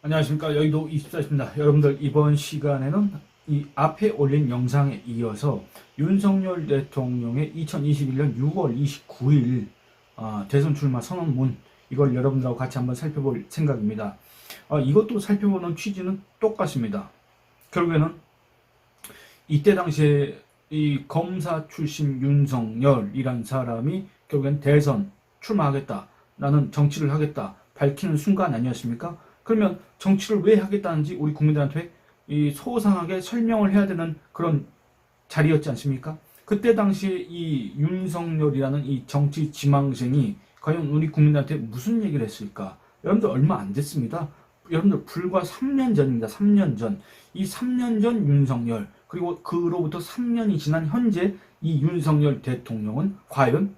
안녕하십니까. 여의도 24입니다. 여러분들 이번 시간에는 이 앞에 올린 영상에 이어서 윤석열 대통령의 2021년 6월 29일 대선 출마 선언문, 이걸 여러분들하고 같이 한번 살펴볼 생각입니다. 이것도 살펴보는 취지는 똑같습니다. 결국에는 이때 당시에 이 검사 출신 윤석열이란 사람이 결국엔 대선 출마하겠다, 나는 정치를 하겠다 밝히는 순간 아니었습니까? 그러면 정치를 왜 하겠다는지 우리 국민들한테 이 소상하게 설명을 해야 되는 그런 자리였지 않습니까? 그때 당시에 이 윤석열이라는 이 정치 지망생이 과연 우리 국민들한테 무슨 얘기를 했을까? 여러분들 얼마 안 됐습니다. 여러분들 불과 3년 전입니다. 3년 전. 이 3년 전 윤석열, 그리고 그로부터 3년이 지난 현재 이 윤석열 대통령은 과연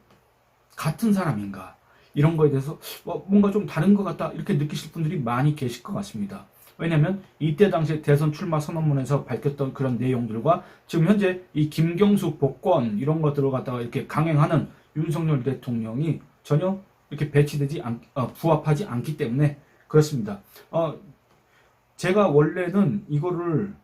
같은 사람인가? 이런 거에 대해서 뭔가 좀 다른 것 같다, 이렇게 느끼실 분들이 많이 계실 것 같습니다. 왜냐하면 이때 당시에 대선 출마 선언문에서 밝혔던 그런 내용들과 지금 현재 이 김경수 복권 이런 것들을 갖다가 이렇게 강행하는 윤석열 대통령이 전혀 이렇게 부합하지 않기 때문에 그렇습니다. 제가 원래는 이거를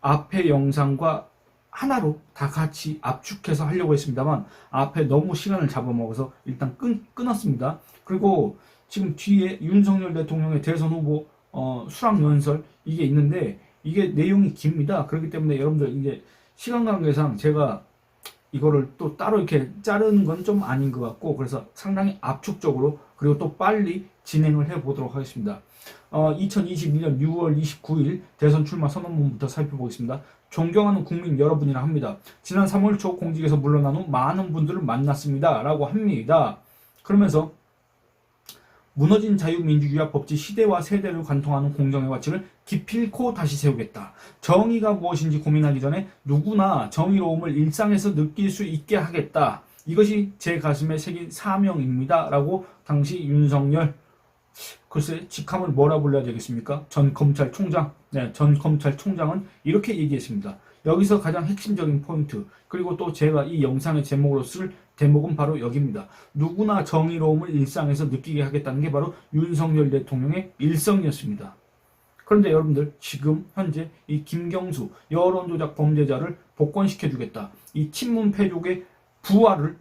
앞에 영상과 하나로 다 같이 압축해서 하려고 했습니다만 앞에 너무 시간을 잡아먹어서 일단 끊었습니다. 그리고 지금 뒤에 윤석열 대통령의 대선 후보 수락연설 이게 있는데 이게 내용이 깁니다. 그렇기 때문에 여러분들 이제 시간 관계상 제가 이거를 또 따로 이렇게 자르는 건 좀 아닌 것 같고, 그래서 상당히 압축적으로 그리고 또 빨리 진행을 해 보도록 하겠습니다. 2021년 6월 29일 대선 출마 선언문부터 살펴보겠습니다. 존경하는 국민 여러분이라 합니다. 지난 3월 초 공직에서 물러난 후 많은 분들을 만났습니다. 라고 합니다. 그러면서 무너진 자유민주주의와 법치 시대와 세대를 관통하는 공정의 가치를 기필코 다시 세우겠다. 정의가 무엇인지 고민하기 전에 누구나 정의로움을 일상에서 느낄 수 있게 하겠다. 이것이 제 가슴에 새긴 사명입니다. 라고 당시 윤석열, 글쎄 직함을 뭐라 불러야 되겠습니까? 전 검찰총장. 네, 전 검찰총장은 이렇게 얘기했습니다. 여기서 가장 핵심적인 포인트, 그리고 또 제가 이 영상의 제목으로 쓸 대목은 바로 여기입니다. 누구나 정의로움을 일상에서 느끼게 하겠다는 게 바로 윤석열 대통령의 일성이었습니다. 그런데 여러분들 지금 현재 이 김경수 여론조작 범죄자를 복권시켜주겠다, 이 친문 패족의 부활을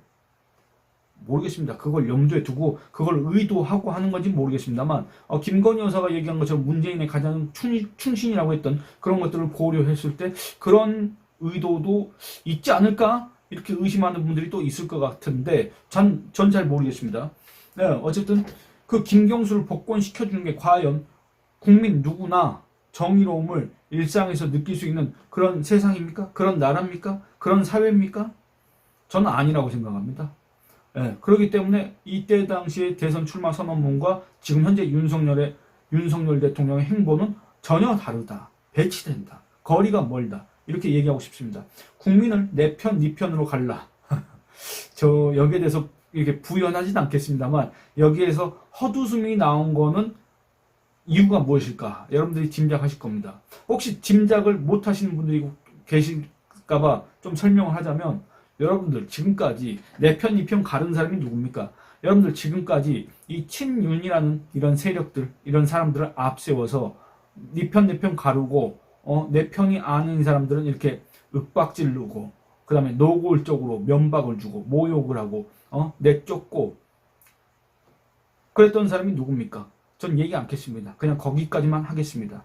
모르겠습니다. 그걸 염두에 두고 그걸 의도하고 하는 건지 모르겠습니다만 김건희 여사가 얘기한 것처럼 문재인의 가장 충신이라고 했던 그런 것들을 고려했을 때 그런 의도도 있지 않을까? 이렇게 의심하는 분들이 또 있을 것 같은데 전 잘 모르겠습니다. 네, 어쨌든 그 김경수를 복권시켜주는 게 과연 국민 누구나 정의로움을 일상에서 느낄 수 있는 그런 세상입니까? 그런 나라입니까? 그런 사회입니까? 저는 아니라고 생각합니다. 예, 그렇기 때문에 이때 당시의 대선 출마 선언문과 지금 현재 윤석열 대통령의 행보는 전혀 다르다. 배치된다. 거리가 멀다. 이렇게 얘기하고 싶습니다. 국민을 내 편, 네 편으로 갈라. 저 여기에 대해서 이렇게 부연하진 않겠습니다만 여기에서 헛웃음이 나온 거는 이유가 무엇일까? 여러분들이 짐작하실 겁니다. 혹시 짐작을 못 하시는 분들이 계실까봐 좀 설명을 하자면, 여러분들 지금까지 내 편, 이 편 가른 사람이 누굽니까? 여러분들 지금까지 이 친윤이라는 이런 세력들, 이런 사람들을 앞세워서 네 편, 내 편 가르고 내 편이 아닌 사람들은 이렇게 윽박지르고 그 다음에 노골적으로 면박을 주고 모욕을 하고 내쫓고 그랬던 사람이 누굽니까? 전 얘기 않겠습니다. 그냥 거기까지만 하겠습니다.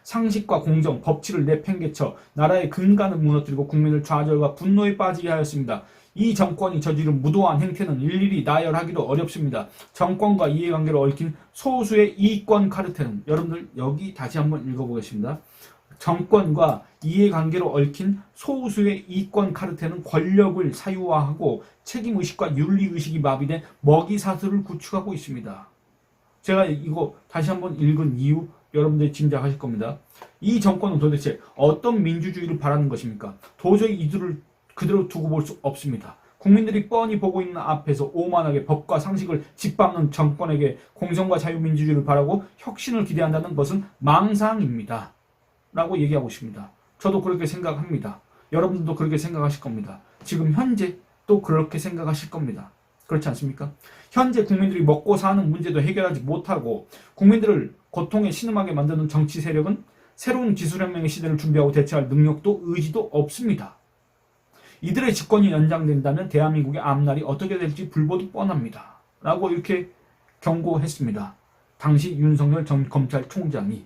상식과 공정, 법치를 내팽개쳐 나라의 근간을 무너뜨리고 국민을 좌절과 분노에 빠지게 하였습니다. 이 정권이 저지른 무도한 행태는 일일이 나열하기도 어렵습니다. 정권과 이해관계를 얽힌 소수의 이권 카르텔은, 여러분들 여기 다시 한번 읽어보겠습니다. 정권과 이해관계로 얽힌 소수의 이권 카르텔은 권력을 사유화하고 책임의식과 윤리의식이 마비된 먹이사슬을 구축하고 있습니다. 제가 이거 다시 한번 읽은 이유 여러분들이 짐작하실 겁니다. 이 정권은 도대체 어떤 민주주의를 바라는 것입니까? 도저히 이들을 그대로 두고 볼 수 없습니다. 국민들이 뻔히 보고 있는 앞에서 오만하게 법과 상식을 짓밟는 정권에게 공정과 자유민주주의를 바라고 혁신을 기대한다는 것은 망상입니다. 라고 얘기하고 싶습니다. 저도 그렇게 생각합니다. 여러분들도 그렇게 생각하실 겁니다. 지금 현재 또 그렇게 생각하실 겁니다. 그렇지 않습니까? 현재 국민들이 먹고 사는 문제도 해결하지 못하고 국민들을 고통에 신음하게 만드는 정치 세력은 새로운 기술혁명의 시대를 준비하고 대처할 능력도 의지도 없습니다. 이들의 집권이 연장된다면 대한민국의 앞날이 어떻게 될지 불보듯 뻔합니다. 라고 이렇게 경고했습니다. 당시 윤석열 전 검찰총장이.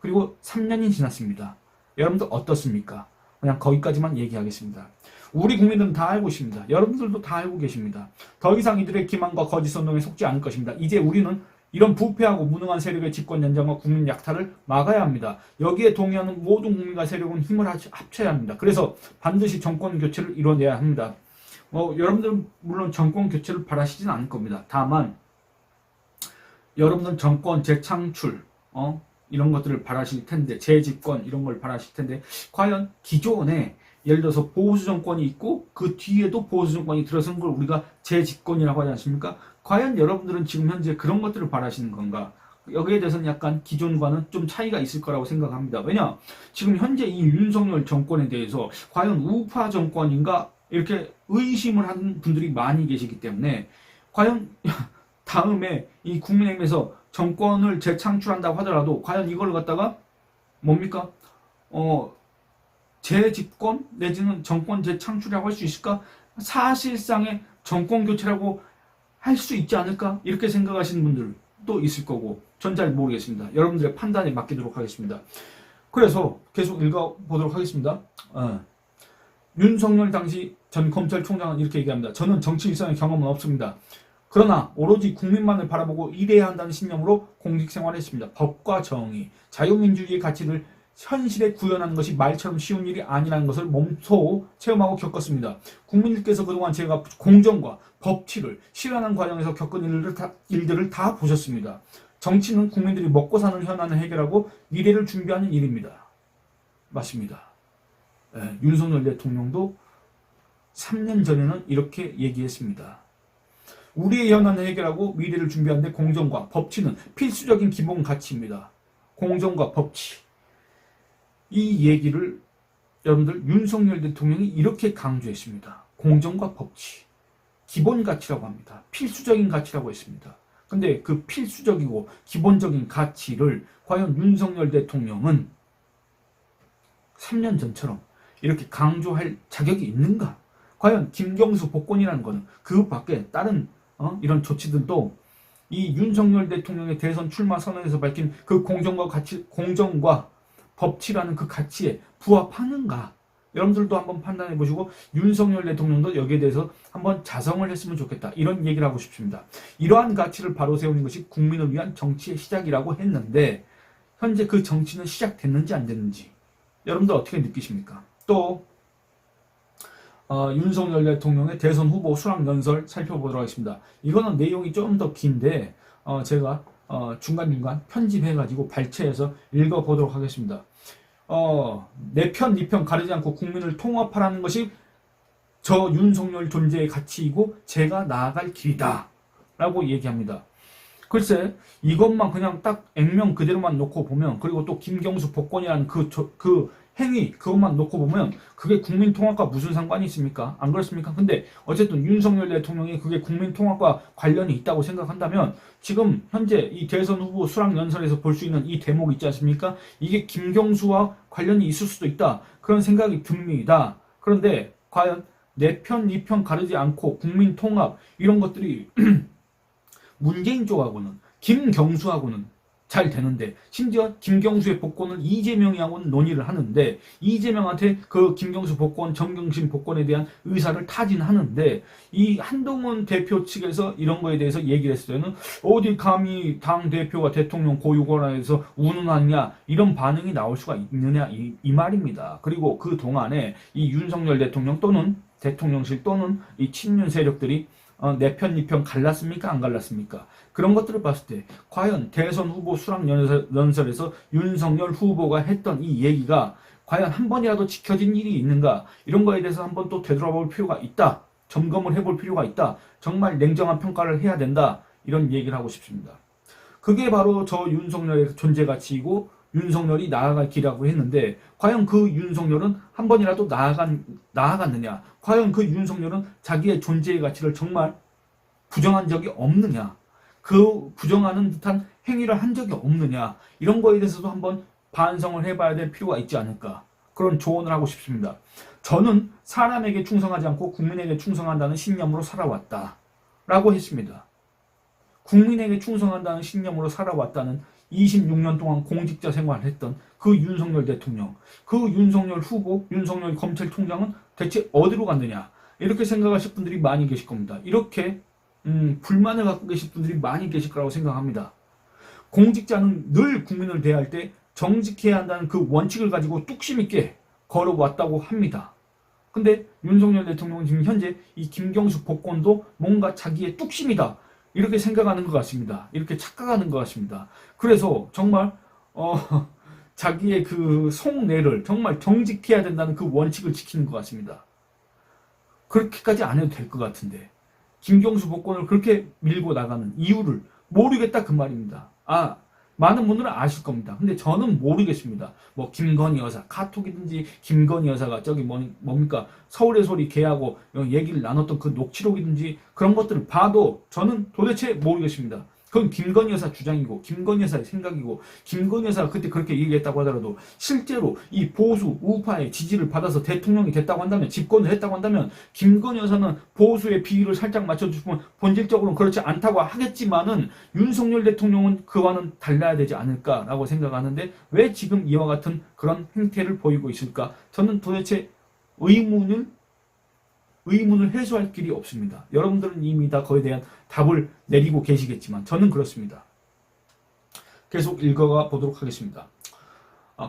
그리고 3년이 지났습니다. 여러분들 어떻습니까? 그냥 거기까지만 얘기하겠습니다. 우리 국민들은 다 알고 있습니다. 여러분들도 다 알고 계십니다. 더 이상 이들의 기만과 거짓 선동에 속지 않을 것입니다. 이제 우리는 이런 부패하고 무능한 세력의 집권 연장과 국민 약탈을 막아야 합니다. 여기에 동의하는 모든 국민과 세력은 힘을 합쳐야 합니다. 그래서 반드시 정권 교체를 이뤄내야 합니다. 여러분들은 물론 정권 교체를 바라시진 않을 겁니다. 다만 여러분들은 정권 재창출, 이런 것들을 바라실 텐데, 재집권 이런 걸 바라실 텐데, 과연 기존에 예를 들어서 보수 정권이 있고 그 뒤에도 보수 정권이 들어선 걸 우리가 재집권이라고 하지 않습니까? 과연 여러분들은 지금 현재 그런 것들을 바라시는 건가? 여기에 대해서는 약간 기존과는 좀 차이가 있을 거라고 생각합니다. 왜냐? 지금 현재 이 윤석열 정권에 대해서 과연 우파 정권인가? 이렇게 의심을 하는 분들이 많이 계시기 때문에 과연 다음에 이 국민의힘에서 정권을 재창출한다고 하더라도 과연 이걸 갖다가 뭡니까? 재집권 내지는 정권 재창출이라고 할 수 있을까? 사실상의 정권 교체라고 할 수 있지 않을까? 이렇게 생각하시는 분들도 있을 거고 전 잘 모르겠습니다. 여러분들의 판단에 맡기도록 하겠습니다. 그래서 계속 읽어보도록 하겠습니다. 윤석열 당시 전 검찰총장은 이렇게 얘기합니다. 저는 정치 일선의 경험은 없습니다. 그러나 오로지 국민만을 바라보고 일해야 한다는 신념으로 공직생활을 했습니다. 법과 정의, 자유민주주의의 가치를 현실에 구현하는 것이 말처럼 쉬운 일이 아니라는 것을 몸소 체험하고 겪었습니다. 국민들께서 그동안 제가 공정과 법치를 실현하는 과정에서 겪은 일들을 다 보셨습니다. 정치는 국민들이 먹고 사는 현안을 해결하고 미래를 준비하는 일입니다. 맞습니다. 윤석열 대통령도 3년 전에는 이렇게 얘기했습니다. 우리의 현안을 해결하고 미래를 준비하는데 공정과 법치는 필수적인 기본 가치입니다. 공정과 법치. 이 얘기를 여러분들 윤석열 대통령이 이렇게 강조했습니다. 공정과 법치. 기본 가치라고 합니다. 필수적인 가치라고 했습니다. 근데 그 필수적이고 기본적인 가치를 과연 윤석열 대통령은 3년 전처럼 이렇게 강조할 자격이 있는가? 과연 김경수 복권이라는 것은 그 밖에 다른 이런 조치들도 이 윤석열 대통령의 대선 출마 선언에서 밝힌 그 공정과 가치, 공정과 법치라는 그 가치에 부합하는가? 여러분들도 한번 판단해 보시고 윤석열 대통령도 여기에 대해서 한번 자성을 했으면 좋겠다. 이런 얘기를 하고 싶습니다. 이러한 가치를 바로 세우는 것이 국민을 위한 정치의 시작이라고 했는데 현재 그 정치는 시작됐는지 안 됐는지 여러분들 어떻게 느끼십니까? 또 윤석열 대통령의 대선 후보 수락연설 살펴보도록 하겠습니다. 이거는 내용이 좀 더 긴데 제가 중간중간 편집해가지고 발췌해서 읽어보도록 하겠습니다. 내 편, 네 편 가리지 않고 국민을 통합하라는 것이 저 윤석열 존재의 가치이고 제가 나아갈 길이다 라고 얘기합니다. 글쎄 이것만 그냥 딱 액면 그대로만 놓고 보면 그리고 또 김경수 복권이라는 그 행위 그것만 놓고 보면 그게 국민 통합과 무슨 상관이 있습니까? 안 그렇습니까? 근데 어쨌든 윤석열 대통령이 그게 국민 통합과 관련이 있다고 생각한다면 지금 현재 이 대선 후보 수락연설에서 볼 수 있는 이 대목 있지 않습니까? 이게 김경수와 관련이 있을 수도 있다. 그런 생각이 듭니다. 그런데 과연 내 편, 네 편 가르지 않고 국민 통합 이런 것들이 문재인 쪽하고는 김경수하고는 잘 되는데 심지어 김경수의 복권을 이재명이하고는 논의를 하는데 이재명한테 그 김경수 복권, 정경심 복권에 대한 의사를 타진하는데 이 한동훈 대표 측에서 이런 거에 대해서 얘기를 했을 때는 어디 감히 당대표가 대통령 고유권에서 운운하느냐 이런 반응이 나올 수가 있느냐 이 말입니다. 그리고 그 동안에 이 윤석열 대통령 또는 대통령실 또는 이 친윤 세력들이 내 편, 네 편 갈랐습니까? 안 갈랐습니까? 그런 것들을 봤을 때 과연 대선 후보 수락연설에서 윤석열 후보가 했던 이 얘기가 과연 한 번이라도 지켜진 일이 있는가? 이런 거에 대해서 한번 또 되돌아볼 필요가 있다. 점검을 해볼 필요가 있다. 정말 냉정한 평가를 해야 된다. 이런 얘기를 하고 싶습니다. 그게 바로 저 윤석열의 존재 가치이고 윤석열이 나아갈 길이라고 했는데 과연 그 윤석열은 한 번이라도 나아갔느냐? 과연 그 윤석열은 자기의 존재의 가치를 정말 부정한 적이 없느냐, 그 부정하는 듯한 행위를 한 적이 없느냐, 이런 거에 대해서도 한번 반성을 해봐야 될 필요가 있지 않을까, 그런 조언을 하고 싶습니다. 저는 사람에게 충성하지 않고 국민에게 충성한다는 신념으로 살아왔다 라고 했습니다. 국민에게 충성한다는 신념으로 살아왔다는 26년 동안 공직자 생활을 했던 그 윤석열 대통령, 그 윤석열 후보, 윤석열 검찰총장은 대체 어디로 갔느냐, 이렇게 생각하실 분들이 많이 계실 겁니다. 이렇게 불만을 갖고 계실 분들이 많이 계실 거라고 생각합니다. 공직자는 늘 국민을 대할 때 정직해야 한다는 그 원칙을 가지고 뚝심 있게 걸어왔다고 합니다. 근데 윤석열 대통령은 지금 현재 이 김경수 복권도 뭔가 자기의 뚝심이다, 이렇게 생각하는 것 같습니다. 이렇게 착각하는 것 같습니다. 그래서 정말 자기의 그 속내를 정말 정직해야 된다는 그 원칙을 지키는 것 같습니다. 그렇게까지 안 해도 될 것 같은데 김경수 복권을 그렇게 밀고 나가는 이유를 모르겠다, 그 말입니다. 많은 분들은 아실 겁니다. 근데 저는 모르겠습니다. 뭐 김건희 여사 카톡이든지, 김건희 여사가 저기 뭡니까 서울의 소리 걔하고 얘기를 나눴던 그 녹취록이든지, 그런 것들을 봐도 저는 도대체 모르겠습니다. 그건 김건희 여사 주장이고 김건희 여사의 생각이고, 김건희 여사가 그때 그렇게 얘기했다고 하더라도 실제로 이 보수 우파의 지지를 받아서 대통령이 됐다고 한다면, 집권을 했다고 한다면, 김건희 여사는 보수의 비율을 살짝 맞춰주면 본질적으로는 그렇지 않다고 하겠지만은 윤석열 대통령은 그와는 달라야 되지 않을까라고 생각하는데, 왜 지금 이와 같은 그런 행태를 보이고 있을까? 저는 도대체 의문을 해소할 길이 없습니다. 여러분들은 이미 다 그에 대한 답을 내리고 계시겠지만 저는 그렇습니다. 계속 읽어가 보도록 하겠습니다.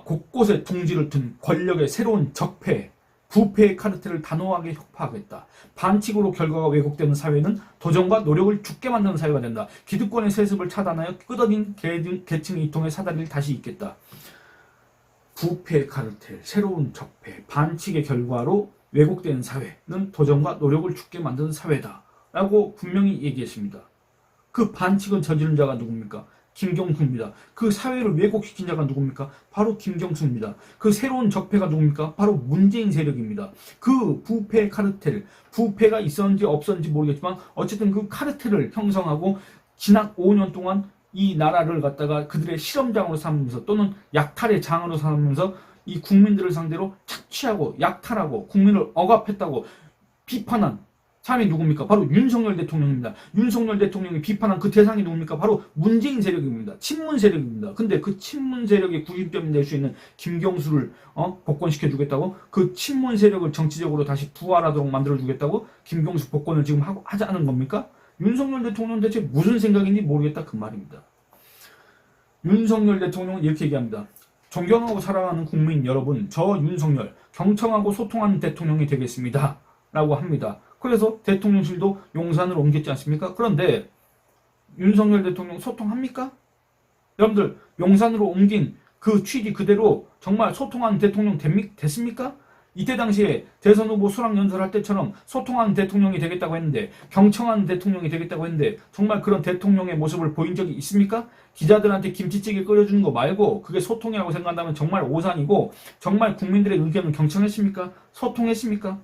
곳곳에 둥지를 튼 권력의 새로운 적폐, 부패의 카르텔을 단호하게 혁파하겠다. 반칙으로 결과가 왜곡되는 사회는 도전과 노력을 죽게 만드는 사회가 된다. 기득권의 세습을 차단하여 끄덕인 계층의 이통의 사다리를 다시 잇겠다. 부패의 카르텔, 새로운 적폐, 반칙의 결과로 왜곡되는 사회는 도전과 노력을 죽게 만드는 사회다 라고 분명히 얘기했습니다. 그 반칙은 저지른 자가 누굽니까? 김경수입니다. 그 사회를 왜곡시킨 자가 누굽니까? 바로 김경수입니다. 그 새로운 적폐가 누굽니까? 바로 문재인 세력입니다. 그 부패 카르텔, 부패가 있었는지 없었는지 모르겠지만 어쨌든 그 카르텔을 형성하고 지난 5년 동안 이 나라를 갖다가 그들의 실험장으로 삼으면서, 또는 약탈의 장으로 삼으면서 이 국민들을 상대로 착취하고 약탈하고 국민을 억압했다고 비판한 사람이 누굽니까? 바로 윤석열 대통령입니다. 윤석열 대통령이 비판한 그 대상이 누굽니까? 바로 문재인 세력입니다. 친문 세력입니다. 근데 그 친문 세력의 구심점이 될 수 있는 김경수를 복권시켜 주겠다고, 그 친문 세력을 정치적으로 다시 부활하도록 만들어 주겠다고 김경수 복권을 지금 하지 않은 겁니까? 윤석열 대통령 대체 무슨 생각인지 모르겠다, 그 말입니다. 윤석열 대통령은 이렇게 얘기합니다. 존경하고 사랑하는 국민 여러분, 저 윤석열 경청하고 소통하는 대통령이 되겠습니다 라고 합니다. 그래서 대통령실도 용산으로 옮겼지 않습니까? 그런데 윤석열 대통령 소통합니까? 여러분들, 용산으로 옮긴 그 취지 그대로 정말 소통하는 대통령 됐습니까? 이때 당시에 대선 후보 수락연설할 때처럼 소통하는 대통령이 되겠다고 했는데, 경청하는 대통령이 되겠다고 했는데, 정말 그런 대통령의 모습을 보인 적이 있습니까? 기자들한테 김치찌개 끓여주는 거 말고 그게 소통이라고 생각한다면 정말 오산이고, 정말 국민들의 의견을 경청했습니까? 소통했습니까?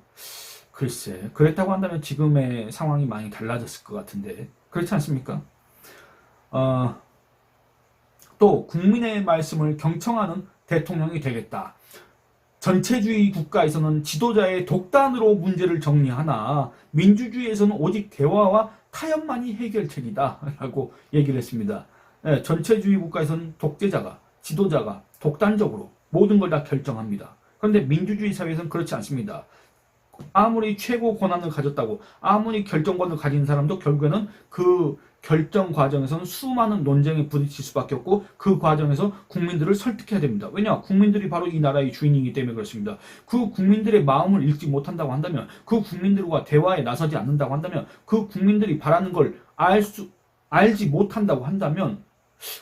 글쎄, 그랬다고 한다면 지금의 상황이 많이 달라졌을 것 같은데, 그렇지 않습니까? 또 국민의 말씀을 경청하는 대통령이 되겠다. 전체주의 국가에서는 지도자의 독단으로 문제를 정리하나 민주주의에서는 오직 대화와 타협만이 해결책이다 라고 얘기를 했습니다. 전체주의 국가에서는 독재자가, 지도자가 독단적으로 모든 걸 다 결정합니다. 그런데 민주주의 사회에서는 그렇지 않습니다. 아무리 최고 권한을 가졌다고, 아무리 결정권을 가진 사람도 결국에는 그 결정 과정에서는 수많은 논쟁에 부딪힐 수밖에 없고, 그 과정에서 국민들을 설득해야 됩니다. 왜냐? 국민들이 바로 이 나라의 주인이기 때문에 그렇습니다. 그 국민들의 마음을 읽지 못한다고 한다면, 그 국민들과 대화에 나서지 않는다고 한다면, 그 국민들이 바라는 걸 알지 못한다고 한다면,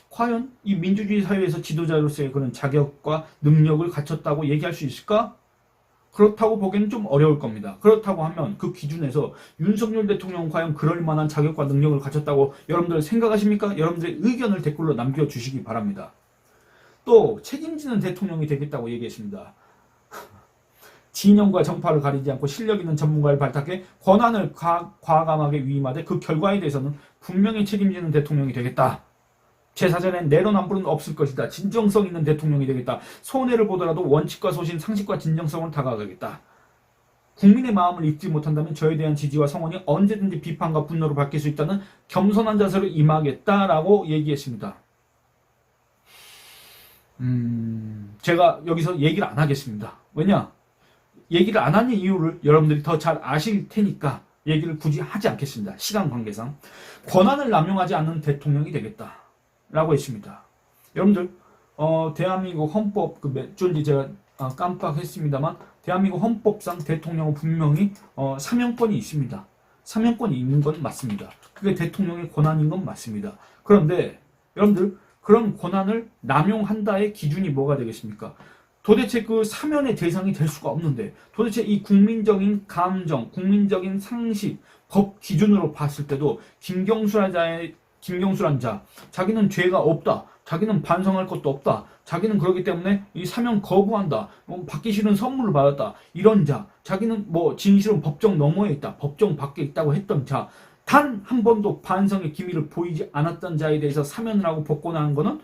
과연 이 민주주의 사회에서 지도자로서의 그런 자격과 능력을 갖췄다고 얘기할 수 있을까? 그렇다고 보기에는 좀 어려울 겁니다. 그렇다고 하면 그 기준에서 윤석열 대통령은 과연 그럴 만한 자격과 능력을 갖췄다고 여러분들 생각하십니까? 여러분들의 의견을 댓글로 남겨주시기 바랍니다. 또 책임지는 대통령이 되겠다고 얘기했습니다. 진영과 정파를 가리지 않고 실력 있는 전문가를 발탁해 권한을 과감하게 위임하되 그 결과에 대해서는 분명히 책임지는 대통령이 되겠다. 제 사전엔 내로남불은 없을 것이다. 진정성 있는 대통령이 되겠다. 손해를 보더라도 원칙과 소신, 상식과 진정성을 다가가겠다. 국민의 마음을 읽지 못한다면 저에 대한 지지와 성원이 언제든지 비판과 분노로 바뀔 수 있다는 겸손한 자세로 임하겠다라고 얘기했습니다. 제가 여기서 얘기를 안 하겠습니다. 왜냐? 얘기를 안 하는 이유를 여러분들이 더 잘 아실 테니까 얘기를 굳이 하지 않겠습니다. 시간 관계상. 권한을 남용하지 않는 대통령이 되겠다. 라고 했습니다. 여러분들, 대한민국 헌법, 몇 조인지 제가 깜빡했습니다만, 대한민국 헌법상 대통령은 분명히 사명권이 있습니다. 사명권이 있는 건 맞습니다. 그게 대통령의 권한인 건 맞습니다. 그런데 여러분들, 그런 권한을 남용한다의 기준이 뭐가 되겠습니까? 도대체 그 사면의 대상이 될 수가 없는데, 도대체 이 국민적인 감정, 국민적인 상식, 법 기준으로 봤을 때도 김경수란 자, 자기는 죄가 없다. 자기는 반성할 것도 없다. 자기는 그렇기 때문에 이 사면 거부한다. 받기 싫은 선물을 받았다. 이런 자, 자기는 진실은 법정 너머에 있다. 법정 밖에 있다고 했던 자, 단 한 번도 반성의 기미를 보이지 않았던 자에 대해서 사면을 하고 복권하는 거는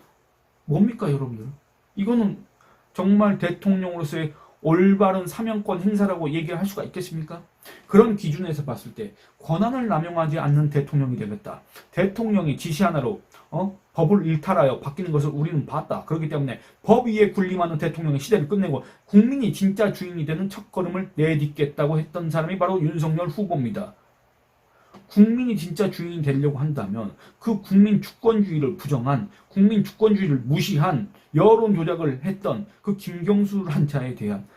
뭡니까, 여러분들? 이거는 정말 대통령으로서의 올바른 사명권 행사라고 얘기를 할 수가 있겠습니까? 그런 기준에서 봤을 때 권한을 남용하지 않는 대통령이 되겠다. 대통령이 지시 하나로 법을 일탈하여 바뀌는 것을 우리는 봤다. 그렇기 때문에 법 위에 군림하는 대통령의 시대를 끝내고 국민이 진짜 주인이 되는 첫걸음을 내딛겠다고 했던 사람이 바로 윤석열 후보입니다. 국민이 진짜 주인이 되려고 한다면 그 국민 주권주의를 부정한, 국민 주권주의를 무시한, 여론 조작을 했던 그 김경수란 자에 대한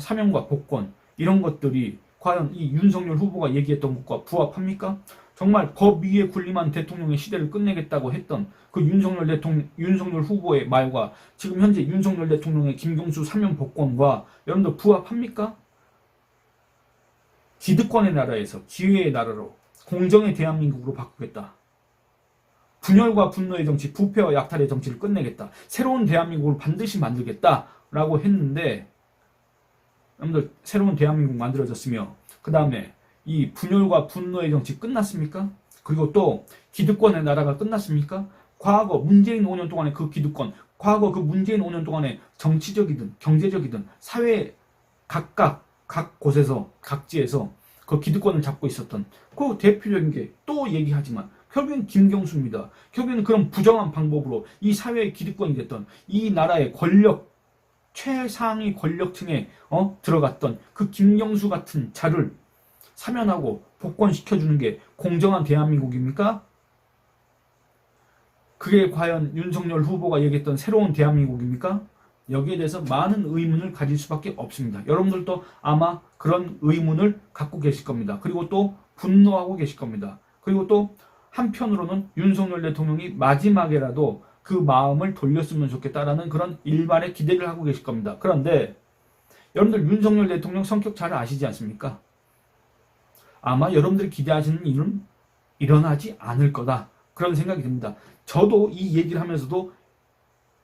사명과 복권, 이런 것들이 과연 이 윤석열 후보가 얘기했던 것과 부합합니까? 정말 법 위에 군림한 대통령의 시대를 끝내겠다고 했던 그 윤석열 후보의 말과 지금 현재 윤석열 대통령의 김경수 사면 복권과 여러분들 부합합니까? 기득권의 나라에서 기회의 나라로, 공정의 대한민국으로 바꾸겠다. 분열과 분노의 정치, 부패와 약탈의 정치를 끝내겠다. 새로운 대한민국을 반드시 만들겠다라고 했는데, 여러분들 새로운 대한민국 만들어졌으며 그 다음에 이 분열과 분노의 정치 끝났습니까? 그리고 또 기득권의 나라가 끝났습니까? 과거 문재인 5년 동안의 그 기득권, 과거 그 문재인 5년 동안의 정치적이든 경제적이든 사회 각 곳에서, 각지에서 그 기득권을 잡고 있었던 그 대표적인 게 또 얘기하지만 결국엔 김경수입니다. 결국에는 그런 부정한 방법으로 이 사회의 기득권이 됐던, 이 나라의 권력, 최상위 권력층에 들어갔던 그 김경수 같은 자를 사면하고 복권시켜주는 게 공정한 대한민국입니까? 그게 과연 윤석열 후보가 얘기했던 새로운 대한민국입니까? 여기에 대해서 많은 의문을 가질 수밖에 없습니다. 여러분들도 아마 그런 의문을 갖고 계실 겁니다. 그리고 또 분노하고 계실 겁니다. 그리고 또 한편으로는 윤석열 대통령이 마지막에라도 그 마음을 돌렸으면 좋겠다라는 그런 일반의 기대를 하고 계실 겁니다. 그런데 여러분들 윤석열 대통령 성격 잘 아시지 않습니까? 아마 여러분들이 기대하시는 일은 일어나지 않을 거다. 그런 생각이 듭니다. 저도 이 얘기를 하면서도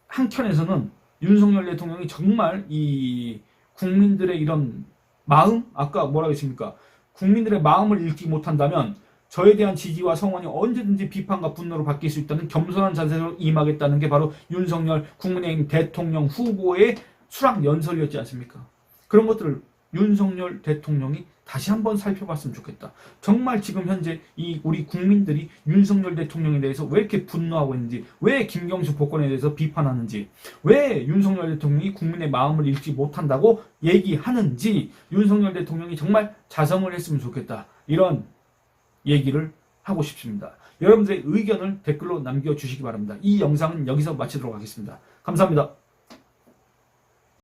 한켠에서는 윤석열 대통령이 정말 이 국민들의 이런 마음, 아까 뭐라고 했습니까? 국민들의 마음을 읽지 못한다면 저에 대한 지지와 성원이 언제든지 비판과 분노로 바뀔 수 있다는 겸손한 자세로 임하겠다는 게 바로 윤석열 국민의힘 대통령 후보의 수락 연설이었지 않습니까? 그런 것들을 윤석열 대통령이 다시 한번 살펴봤으면 좋겠다. 정말 지금 현재 이 우리 국민들이 윤석열 대통령에 대해서 왜 이렇게 분노하고 있는지, 왜 김경수 복권에 대해서 비판하는지, 왜 윤석열 대통령이 국민의 마음을 읽지 못한다고 얘기하는지 윤석열 대통령이 정말 자성을 했으면 좋겠다. 이런 얘기를 하고 싶습니다. 여러분들의 의견을 댓글로 남겨주시기 바랍니다. 이 영상은 여기서 마치도록 하겠습니다. 감사합니다.